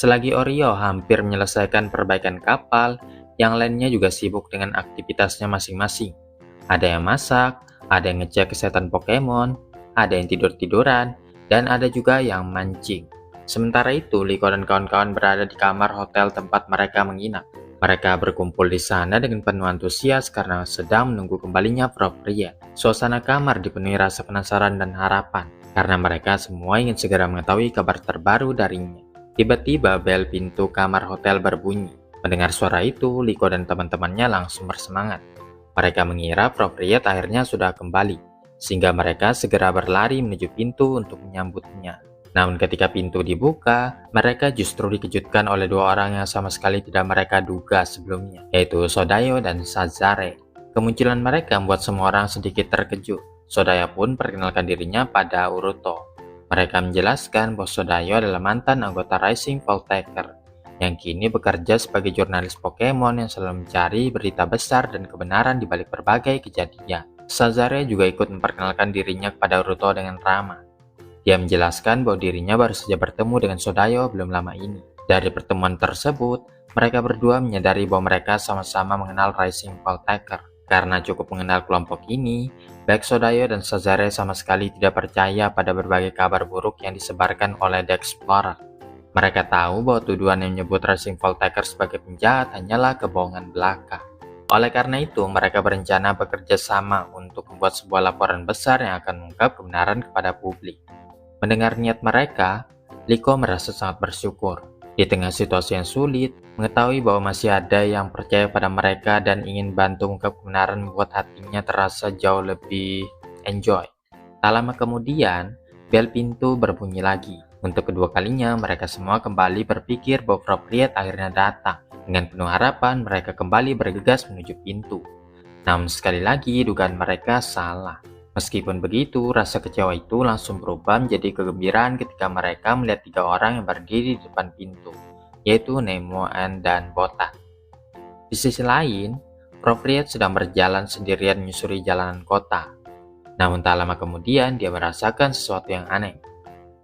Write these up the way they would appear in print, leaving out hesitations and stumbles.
Selagi Oreo hampir menyelesaikan perbaikan kapal, yang lainnya juga sibuk dengan aktivitasnya masing-masing. Ada yang masak, ada yang ngecek kesehatan Pokemon, ada yang tidur-tiduran, dan ada juga yang mancing. Sementara itu, Liko dan kawan-kawan berada di kamar hotel tempat mereka menginap. Mereka berkumpul di sana dengan penuh antusias karena sedang menunggu kembalinya Propria. Suasana kamar dipenuhi rasa penasaran dan harapan, karena mereka semua ingin segera mengetahui kabar terbaru darinya. Tiba-tiba bel pintu kamar hotel berbunyi. Mendengar suara itu, Liko dan teman-temannya langsung bersemangat. Mereka mengira Propria akhirnya sudah kembali, sehingga mereka segera berlari menuju pintu untuk menyambutnya. Namun ketika pintu dibuka, mereka justru dikejutkan oleh dua orang yang sama sekali tidak mereka duga sebelumnya, yaitu Sodayo dan Sazare. Kemunculan mereka membuat semua orang sedikit terkejut. Sodayo pun perkenalkan dirinya pada Uruto. Mereka menjelaskan bahwa Sodayo adalah mantan anggota Rising Voltaker, yang kini bekerja sebagai jurnalis Pokemon yang selalu mencari berita besar dan kebenaran di balik berbagai kejadian. Sazare juga ikut memperkenalkan dirinya kepada Uruto dengan ramah. Dia menjelaskan bahwa dirinya baru saja bertemu dengan Sodayo belum lama ini. Dari pertemuan tersebut, mereka berdua menyadari bahwa mereka sama-sama mengenal Rising Voltaker. Karena cukup mengenal kelompok ini, baik Sodayo dan Sazare sama sekali tidak percaya pada berbagai kabar buruk yang disebarkan oleh The Explorer. Mereka tahu bahwa tuduhan yang menyebut Rising Voltaker sebagai penjahat hanyalah kebohongan belaka. Oleh karena itu, mereka berencana bekerja sama untuk membuat sebuah laporan besar yang akan mengungkap kebenaran kepada publik. Mendengar niat mereka, Liko merasa sangat bersyukur. Di tengah situasi yang sulit, mengetahui bahwa masih ada yang percaya pada mereka dan ingin bantu mengungkap kebenaran membuat hatinya terasa jauh lebih enjoy. Tak lama kemudian, bel pintu berbunyi lagi. Untuk kedua kalinya, mereka semua kembali berpikir bahwa Propria akhirnya datang. Dengan penuh harapan, mereka kembali bergegas menuju pintu. Namun sekali lagi, dugaan mereka salah. Meskipun begitu, rasa kecewa itu langsung berubah menjadi kegembiraan ketika mereka melihat tiga orang yang berdiri di depan pintu, yaitu Nemoan dan Botan. Di sisi lain, Propria sedang berjalan sendirian menyusuri jalanan kota. Namun tak lama kemudian, dia merasakan sesuatu yang aneh.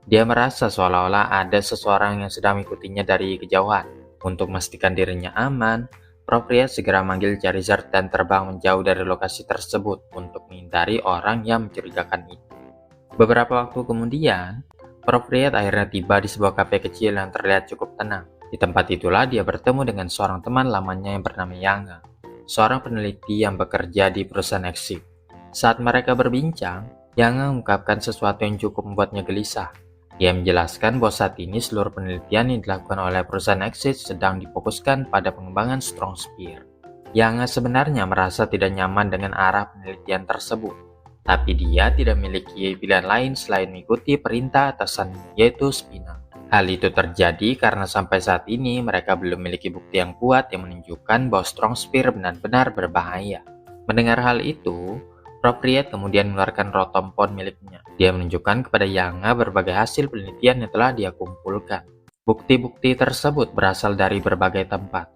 Dia merasa seolah-olah ada seseorang yang sedang mengikutinya dari kejauhan. Untuk memastikan dirinya aman, Propria segera manggil Charizard dan terbang menjauh dari lokasi tersebut untuk menghindari orang yang mencurigakan itu. Beberapa waktu kemudian, Propria akhirnya tiba di sebuah kafe kecil yang terlihat cukup tenang. Di tempat itulah dia bertemu dengan seorang teman lamanya yang bernama Yanga, seorang peneliti yang bekerja di perusahaan Exit. Saat mereka berbincang, Yanga mengungkapkan sesuatu yang cukup membuatnya gelisah. Dia menjelaskan bahwa saat ini seluruh penelitian yang dilakukan oleh perusahaan Exit sedang difokuskan pada pengembangan Strong Spear. Yanga sebenarnya merasa tidak nyaman dengan arah penelitian tersebut, tapi dia tidak memiliki pilihan lain selain mengikuti perintah atasannya, yaitu Spina. Hal itu terjadi karena sampai saat ini mereka belum memiliki bukti yang kuat yang menunjukkan bahwa Strong Spear benar-benar berbahaya. Mendengar hal itu, Propria kemudian mengeluarkan rotompon miliknya. Dia menunjukkan kepada Yanga berbagai hasil penelitian yang telah dia kumpulkan. Bukti-bukti tersebut berasal dari berbagai tempat,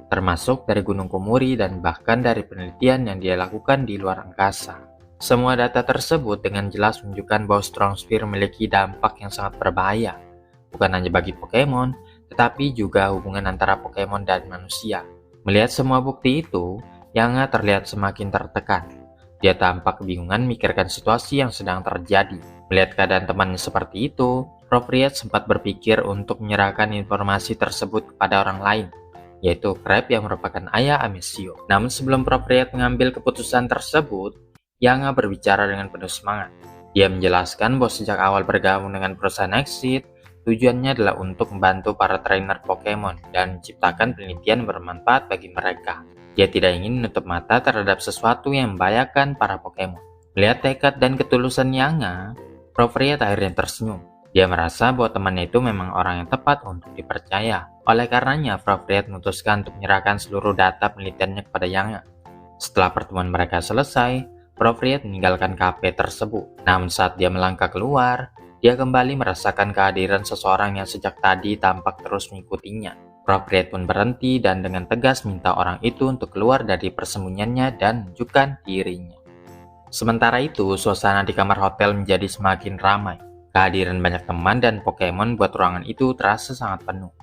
termasuk dari Gunung Kumuri dan bahkan dari penelitian yang dia lakukan di luar angkasa. Semua data tersebut dengan jelas menunjukkan bahwa Strong Spear memiliki dampak yang sangat berbahaya, bukan hanya bagi Pokemon, tetapi juga hubungan antara Pokemon dan manusia. Melihat semua bukti itu, Yanga terlihat semakin tertekan. Dia tampak kebingungan memikirkan situasi yang sedang terjadi. Melihat keadaan temannya seperti itu, Propria sempat berpikir untuk menyerahkan informasi tersebut kepada orang lain, yaitu Crab yang merupakan ayah Amesio. Namun sebelum Propria mengambil keputusan tersebut, Yanga berbicara dengan penuh semangat. Dia menjelaskan bahwa sejak awal bergabung dengan perusahaan Exit, tujuannya adalah untuk membantu para trainer Pokemon dan menciptakan penelitian bermanfaat bagi mereka. Dia tidak ingin menutup mata terhadap sesuatu yang membahayakan para Pokemon. Melihat tekad dan ketulusan Yanga, Propria akhirnya tersenyum. Dia merasa bahwa temannya itu memang orang yang tepat untuk dipercaya. Oleh karenanya, Propria memutuskan untuk menyerahkan seluruh data penelitiannya kepada Yanga. Setelah pertemuan mereka selesai, Propria meninggalkan kafe tersebut. Namun saat dia melangkah keluar, dia kembali merasakan kehadiran seseorang yang sejak tadi tampak terus mengikutinya. Propria pun berhenti dan dengan tegas minta orang itu untuk keluar dari persembunyiannya dan menunjukkan dirinya. Sementara itu, suasana di kamar hotel menjadi semakin ramai. Kehadiran banyak teman dan Pokemon buat ruangan itu terasa sangat penuh.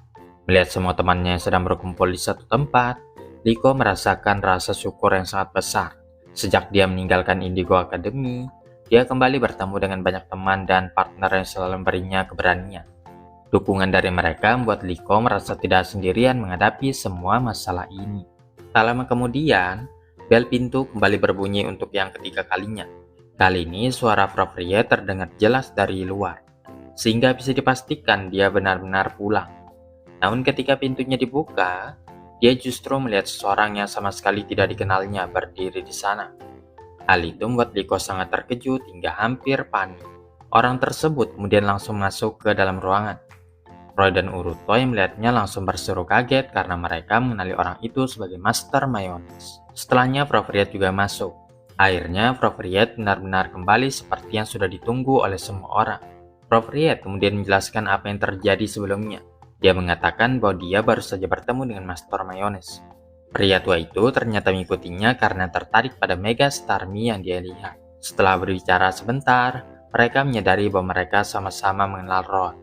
Melihat semua temannya yang sedang berkumpul di satu tempat, Liko merasakan rasa syukur yang sangat besar. Sejak dia meninggalkan Indigo Academy, dia kembali bertemu dengan banyak teman dan partner yang selalu memberinya keberanian. Dukungan dari mereka membuat Liko merasa tidak sendirian menghadapi semua masalah ini. Tak lama kemudian, bel pintu kembali berbunyi untuk yang ketiga kalinya. Kali ini suara Prof. Rie terdengar jelas dari luar, sehingga bisa dipastikan dia benar-benar pulang. Namun ketika pintunya dibuka, dia justru melihat seseorang yang sama sekali tidak dikenalnya berdiri di sana. Hal itu membuat Liko sangat terkejut hingga hampir panik. Orang tersebut kemudian langsung masuk ke dalam ruangan. Roy dan Uruto yang melihatnya langsung berseru kaget karena mereka mengenali orang itu sebagai Master Mayonnaise. Setelahnya Prof. Riet juga masuk. Akhirnya Prof. Riet benar-benar kembali seperti yang sudah ditunggu oleh semua orang. Prof. Riet kemudian menjelaskan apa yang terjadi sebelumnya. Dia mengatakan bahwa dia baru saja bertemu dengan Master Mayonnaise. Pria tua itu ternyata mengikutinya karena tertarik pada Mega Starmie yang dia lihat. Setelah berbicara sebentar, mereka menyadari bahwa mereka sama-sama mengenal Roy.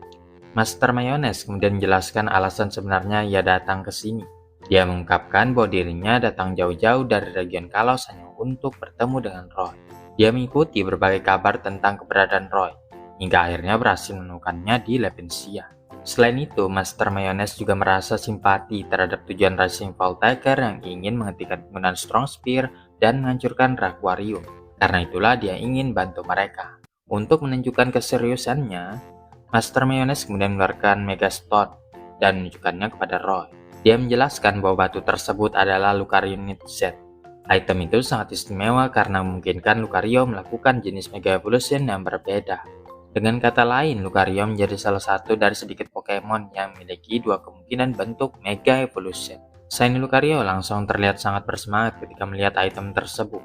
Master Mayonnaise kemudian menjelaskan alasan sebenarnya ia datang ke sini. Dia mengungkapkan bahwa dirinya datang jauh-jauh dari region Kalos hanya untuk bertemu dengan Roy. Dia mengikuti berbagai kabar tentang keberadaan Roy, hingga akhirnya berhasil menemukannya di Levensia. Selain itu, Master Mayonnaise juga merasa simpati terhadap tujuan Rising Vault-Taker yang ingin menghentikan penggunaan Strong Spear dan menghancurkan Raquarium. Karena itulah dia ingin bantu mereka. Untuk menunjukkan keseriusannya, Master Mayonnaise kemudian mengeluarkan Mega Stone dan menunjukkannya kepada Roy. Dia menjelaskan bahwa batu tersebut adalah Lucario Z. Item itu sangat istimewa karena memungkinkan Lucario melakukan jenis Mega Evolution yang berbeda. Dengan kata lain, Lucario menjadi salah satu dari sedikit Pokemon yang memiliki dua kemungkinan bentuk Mega Evolution. Shiny Lucario langsung terlihat sangat bersemangat ketika melihat item tersebut.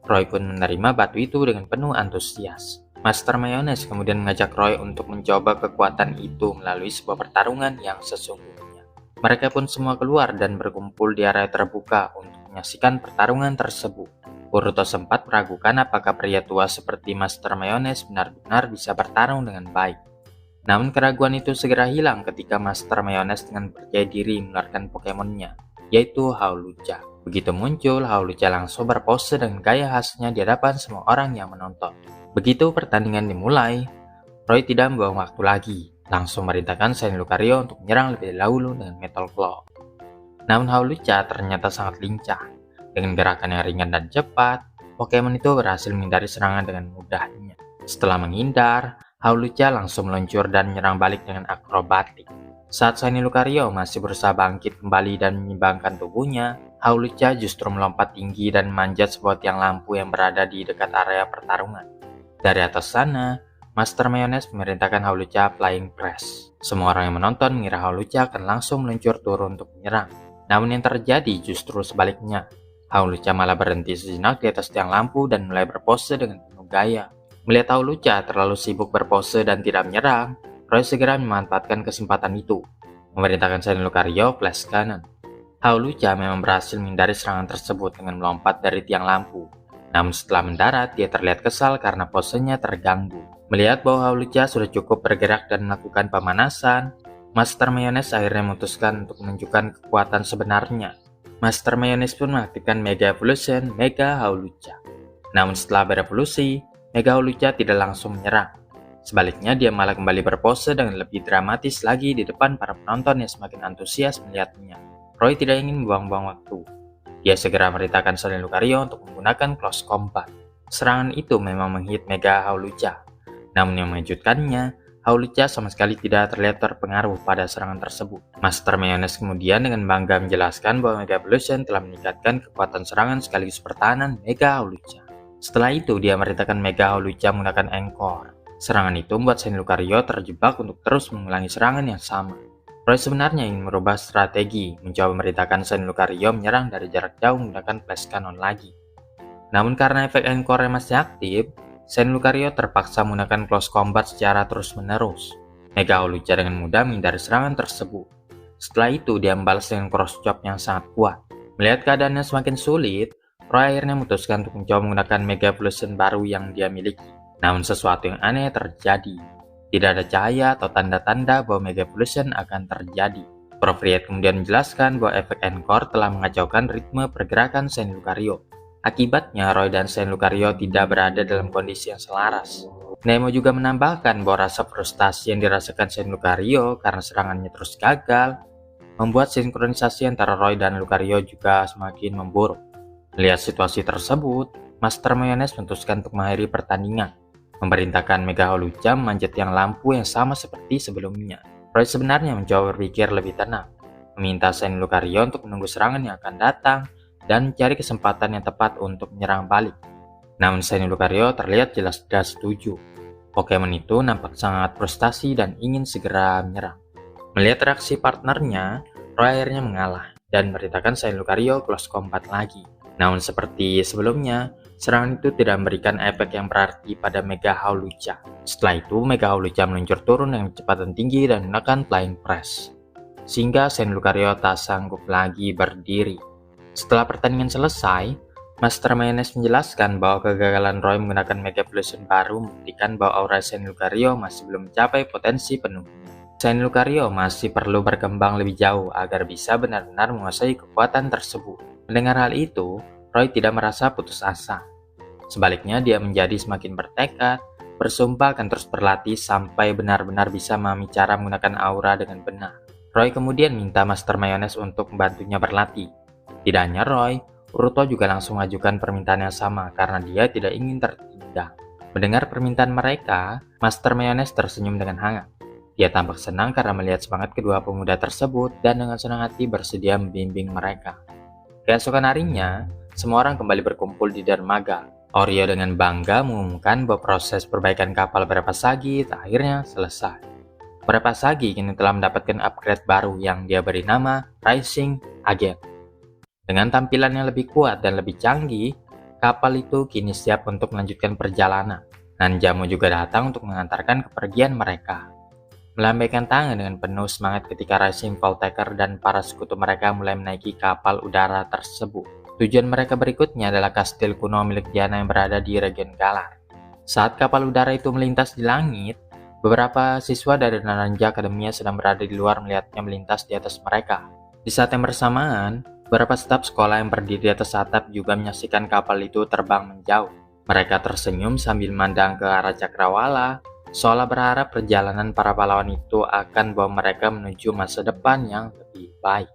Roy pun menerima batu itu dengan penuh antusias. Master Mayonnaise kemudian mengajak Roy untuk mencoba kekuatan itu melalui sebuah pertarungan yang sesungguhnya. Mereka pun semua keluar dan berkumpul di area terbuka untuk menyaksikan pertarungan tersebut. Uruto sempat meragukan apakah pria tua seperti Master Mayonnaise benar-benar bisa bertarung dengan baik. Namun keraguan itu segera hilang ketika Master Mayonnaise dengan percaya diri mengeluarkan Pokemonnya, yaitu Hawlucha. Begitu muncul, Hawlucha langsung berpose dengan gaya khasnya di hadapan semua orang yang menonton. Begitu pertandingan dimulai, Roy tidak membuang waktu lagi, langsung merintahkan Shiny Lucario untuk menyerang lebih dahulu dengan Metal Claw. Namun Hawlucha ternyata sangat lincah. Dengan gerakan yang ringan dan cepat, Pokemon itu berhasil menghindari serangan dengan mudahnya. Setelah menghindar, Hawlucha langsung meluncur dan menyerang balik dengan akrobatik. Saat Shiny Lucario masih berusaha bangkit kembali dan menyimbangkan tubuhnya, Hawlucha justru melompat tinggi dan memanjat sebuah tiang lampu yang berada di dekat area pertarungan. Dari atas sana, Master Mayonnaise memerintahkan Hawlucha Flying Press. Semua orang yang menonton mengira Hawlucha akan langsung meluncur turun untuk menyerang. Namun yang terjadi justru sebaliknya. Hawlucha malah berhenti sejenak di atas tiang lampu dan mulai berpose dengan penuh gaya. Melihat Hawlucha terlalu sibuk berpose dan tidak menyerang, Roy segera memanfaatkan kesempatan itu, memerintahkan Shiny Lucario Flash Cannon. Hawlucha memang berhasil menghindari serangan tersebut dengan melompat dari tiang lampu. Namun setelah mendarat, dia terlihat kesal karena posenya terganggu. Melihat bahwa Hawlucha sudah cukup bergerak dan melakukan pemanasan, Master Mayonnaise akhirnya memutuskan untuk menunjukkan kekuatan sebenarnya. Master Mayonnaise pun mengaktifkan Mega Evolution Mega Hawlucha. Namun setelah berevolusi, Mega Hawlucha tidak langsung menyerang. Sebaliknya, dia malah kembali berpose dengan lebih dramatis lagi di depan para penonton yang semakin antusias melihatnya. Roy tidak ingin membuang-buang waktu. Dia segera memerintahkan Shiny Lucario untuk menggunakan Close Combat. Serangan itu memang menghit Mega Hawlucha. Namun yang mengejutkannya, Hawlucha sama sekali tidak terlihat terpengaruh pada serangan tersebut. Master Mayonnaise kemudian dengan bangga menjelaskan bahwa Mega Evolution telah meningkatkan kekuatan serangan sekaligus pertahanan Mega Hawlucha. Setelah itu, dia memerintahkan Mega Hawlucha menggunakan Encore. Serangan itu membuat Shiny Lucario terjebak untuk terus mengulangi serangan yang sama. Roy sebenarnya ingin merubah strategi, mencoba memerintahkan Shiny Lucario menyerang dari jarak jauh menggunakan Flash Cannon lagi. Namun karena efek Encore masih aktif, Shiny Lucario terpaksa menggunakan Close Combat secara terus-menerus. Mega Hawlucha dengan mudah menghindari serangan tersebut. Setelah itu, dia membalas dengan Cross Chop yang sangat kuat. Melihat keadaannya semakin sulit, Roy akhirnya memutuskan untuk mencoba menggunakan Mega Evolution baru yang dia miliki. Namun sesuatu yang aneh terjadi. Tidak ada cahaya atau tanda-tanda bahwa Mega Evolution akan terjadi. Prof. Riet kemudian menjelaskan bahwa efek encore telah mengacaukan ritme pergerakan Saint Lucario. Akibatnya, Roy dan Saint Lucario tidak berada dalam kondisi yang selaras. Nemo juga menambahkan bahwa rasa frustasi yang dirasakan Saint Lucario karena serangannya terus gagal, membuat sinkronisasi antara Roy dan Lucario juga semakin memburuk. Melihat situasi tersebut, Master Mayonnaise memutuskan untuk mengakhiri pertandingan, memerintahkan Mega Holucam memanjat tiang lampu yang sama seperti sebelumnya. Roy sebenarnya mencoba berpikir lebih tenang, meminta Saint Lucario untuk menunggu serangan yang akan datang dan mencari kesempatan yang tepat untuk menyerang balik. Namun Saint Lucario terlihat jelas tidak setuju. Pokemon itu nampak sangat frustasi dan ingin segera menyerang. Melihat reaksi partnernya, Roy akhirnya mengalah dan memerintahkan Saint Lucario close combat lagi. Namun seperti sebelumnya, serangan itu tidak memberikan efek yang berarti pada Mega Hawlucha. Setelah itu, Mega Hawlucha meluncur turun dengan kecepatan tinggi dan menggunakan Flying Press, sehingga Saint Lucario tak sanggup lagi berdiri. Setelah pertandingan selesai, Master Mayonnaise menjelaskan bahwa kegagalan Roy menggunakan Mega Evolution baru membuktikan bahwa aura Saint Lucario masih belum mencapai potensi penuh. Saint Lucario masih perlu berkembang lebih jauh agar bisa benar-benar menguasai kekuatan tersebut. Mendengar hal itu, Roy tidak merasa putus asa. Sebaliknya, dia menjadi semakin bertekad, bersumpah akan terus berlatih sampai benar-benar bisa memahami cara menggunakan aura dengan benar. Roy kemudian minta Master Mayonnaise untuk membantunya berlatih. Tidak hanya Roy, Uruto juga langsung mengajukan permintaan yang sama karena dia tidak ingin tertinggal. Mendengar permintaan mereka, Master Mayonnaise tersenyum dengan hangat. Dia tampak senang karena melihat semangat kedua pemuda tersebut dan dengan senang hati bersedia membimbing mereka. Keesokan harinya, semua orang kembali berkumpul di dermaga. Oreo dengan bangga mengumumkan bahwa proses perbaikan kapal Berepasagi akhirnya selesai. Berepasagi kini telah mendapatkan upgrade baru yang dia beri nama Rising Agent. Dengan tampilan yang lebih kuat dan lebih canggih, kapal itu kini siap untuk melanjutkan perjalanan. Nanjamu juga datang untuk mengantarkan kepergian mereka. Melambaikan tangan dengan penuh semangat ketika Rising Voltaker dan para sekutu mereka mulai menaiki kapal udara tersebut. Tujuan mereka berikutnya adalah kastil kuno milik Diana yang berada di region Galar. Saat kapal udara itu melintas di langit, beberapa siswa dari Naranja Academia sedang berada di luar melihatnya melintas di atas mereka. Di saat yang bersamaan, beberapa staf sekolah yang berdiri di atas atap juga menyaksikan kapal itu terbang menjauh. Mereka tersenyum sambil memandang ke arah Cakrawala, seolah berharap perjalanan para pahlawan itu akan membawa mereka menuju masa depan yang lebih baik.